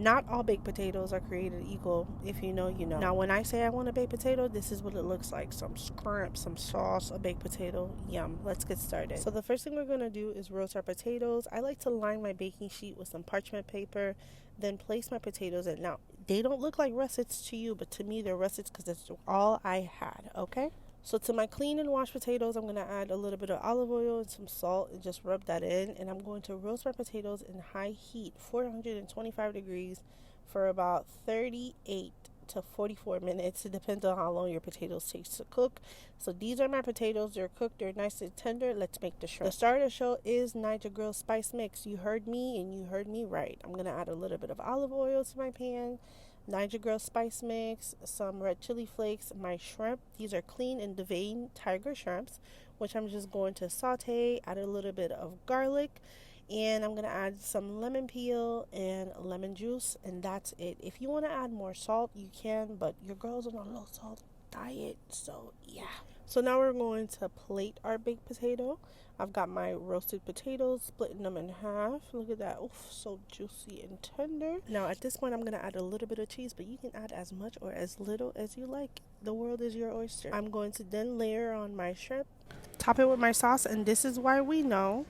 Not all baked potatoes are created equal. If you know, you know. Now, when I say I want a baked potato, this is what it looks like. Some scrimp, some sauce, a baked potato. Yum. Let's get started. So the first thing we're going to do is roast our potatoes. I like to line my baking sheet with some parchment paper, then place my potatoes in. Now, they don't look like russets to you, but to me, they're russets because that's all I had, okay? So to my clean and washed potatoes, I'm going to add a little bit of olive oil and some salt and just rub that in. And I'm going to roast my potatoes in high heat, 425 degrees, for about 38 to 44 minutes. It depends on how long your potatoes take to cook. So these are my potatoes. They're cooked. They're nice and tender. Let's make the shrimp. The star of the show is Niger Grill Spice Mix. You heard me and you heard me right. I'm going to add a little bit of olive oil to my pan, Niger Grill Spice Mix, some red chili flakes, my shrimp. These are clean and deveined tiger shrimps, which I'm just going to saute, add a little bit of garlic, and I'm going to add some lemon peel and lemon juice, and that's it. If you want to add more salt, you can, but your girl's on a low salt diet, so yeah. So now we're going to plate our baked potato. I've got my roasted potatoes, splitting them in half. Look at that. Oof, so juicy and tender. Now at this point, I'm going to add a little bit of cheese, but you can add as much or as little as you like. The world is your oyster. I'm going to then layer on my shrimp, top it with my sauce, and this is why we know